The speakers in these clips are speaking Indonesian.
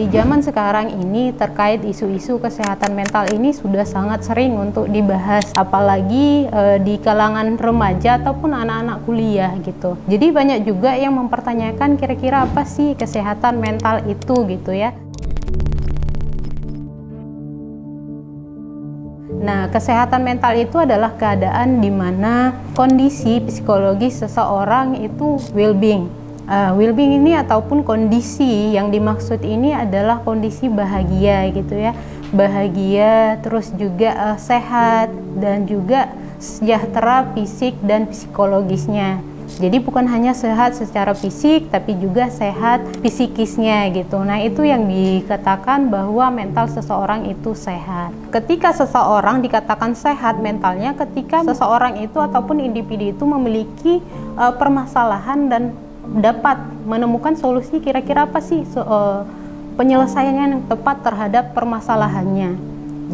Di zaman sekarang ini terkait isu-isu kesehatan mental ini sudah sangat sering untuk dibahas, apalagi di kalangan remaja ataupun anak-anak kuliah gitu. Jadi banyak juga yang mempertanyakan kira-kira apa sih kesehatan mental itu gitu ya. Nah, kesehatan mental itu adalah keadaan di mana kondisi psikologis seseorang itu well-being. Well-being ini ataupun kondisi yang dimaksud ini adalah kondisi bahagia gitu ya. Bahagia, terus juga sehat dan juga sejahtera fisik dan psikologisnya. Jadi bukan hanya sehat secara fisik tapi juga sehat psikisnya gitu. Nah, itu yang dikatakan bahwa mental seseorang itu sehat. Ketika seseorang dikatakan sehat mentalnya ketika seseorang itu ataupun individu itu memiliki permasalahan dan dapat menemukan solusi kira-kira apa sih penyelesaian yang tepat terhadap permasalahannya.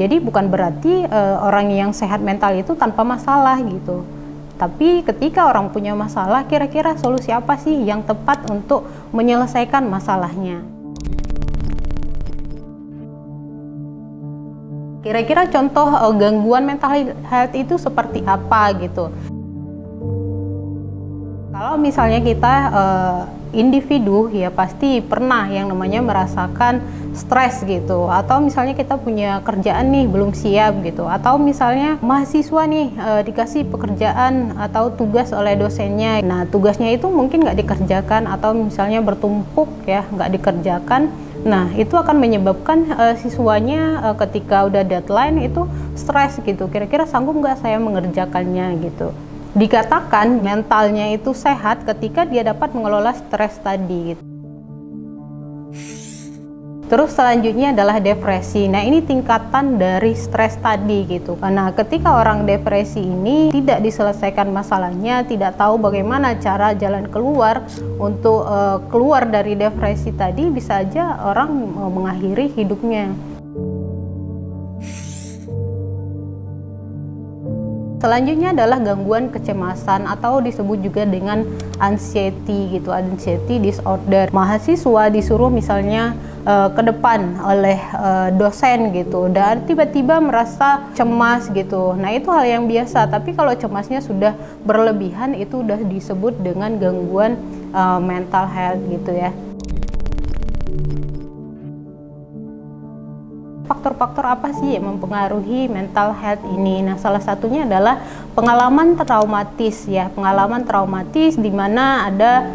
Jadi bukan berarti orang yang sehat mental itu tanpa masalah gitu. Tapi ketika orang punya masalah, kira-kira solusi apa sih yang tepat untuk menyelesaikan masalahnya? Kira-kira contoh gangguan mental health itu seperti apa gitu? Kalau misalnya kita individu ya pasti pernah yang namanya merasakan stres gitu, atau misalnya kita punya kerjaan nih belum siap gitu, atau misalnya mahasiswa nih dikasih pekerjaan atau tugas oleh dosennya, nah tugasnya itu mungkin nggak dikerjakan atau misalnya bertumpuk ya nggak dikerjakan. Nah, itu akan menyebabkan siswanya ketika udah deadline itu stres gitu, kira-kira sanggup nggak saya mengerjakannya gitu. Dikatakan mentalnya itu sehat ketika dia dapat mengelola stres tadi gitu. Terus selanjutnya adalah depresi. Nah, ini tingkatan dari stres tadi gitu. Karena ketika orang depresi ini tidak diselesaikan masalahnya, tidak tahu bagaimana cara jalan keluar untuk keluar dari depresi tadi, bisa aja orang mengakhiri hidupnya. Selanjutnya adalah gangguan kecemasan atau disebut juga dengan anxiety gitu, anxiety disorder. Mahasiswa disuruh misalnya ke depan oleh dosen gitu dan tiba-tiba merasa cemas gitu. Nah, itu hal yang biasa, tapi kalau cemasnya sudah berlebihan itu udah disebut dengan gangguan mental health gitu ya. Faktor-faktor apa sih yang mempengaruhi mental health ini? Nah, salah satunya adalah pengalaman traumatis ya, pengalaman traumatis di mana ada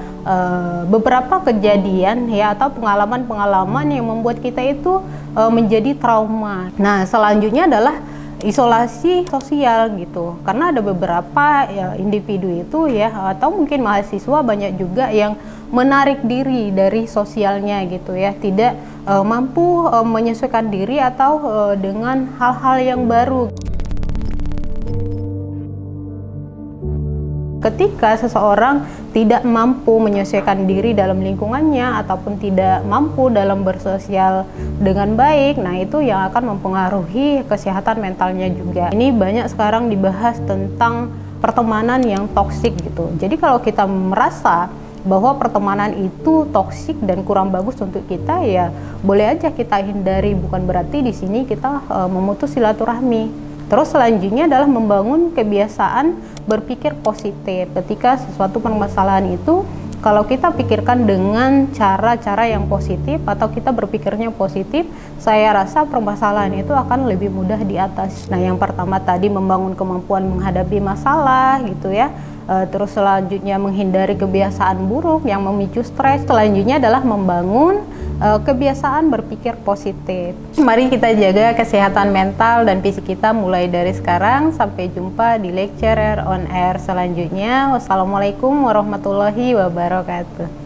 beberapa kejadian ya atau pengalaman-pengalaman yang membuat kita itu menjadi trauma. Nah, selanjutnya adalah isolasi sosial gitu, karena ada beberapa ya, individu itu ya atau mungkin mahasiswa banyak juga yang menarik diri dari sosialnya gitu ya, tidak mampu menyesuaikan diri atau dengan hal-hal yang baru. Ketika seseorang tidak mampu menyesuaikan diri dalam lingkungannya ataupun tidak mampu dalam bersosial dengan baik, nah itu yang akan mempengaruhi kesehatan mentalnya juga. Ini banyak sekarang dibahas tentang pertemanan yang toksik gitu. Jadi kalau kita merasa bahwa pertemanan itu toksik dan kurang bagus untuk kita, ya boleh aja kita hindari, bukan berarti di sini kita memutus silaturahmi. Terus selanjutnya adalah membangun kebiasaan berpikir positif. Ketika sesuatu permasalahan itu, kalau kita pikirkan dengan cara-cara yang positif atau kita berpikirnya positif, saya rasa permasalahan itu akan lebih mudah diatasi. Nah, yang pertama tadi membangun kemampuan menghadapi masalah gitu ya. Terus selanjutnya menghindari kebiasaan buruk yang memicu stres. Selanjutnya adalah membangun kebiasaan berpikir positif. Mari kita jaga kesehatan mental dan fisik kita mulai dari sekarang. Sampai jumpa di lecturer on air selanjutnya. Wassalamualaikum warahmatullahi wabarakatuh.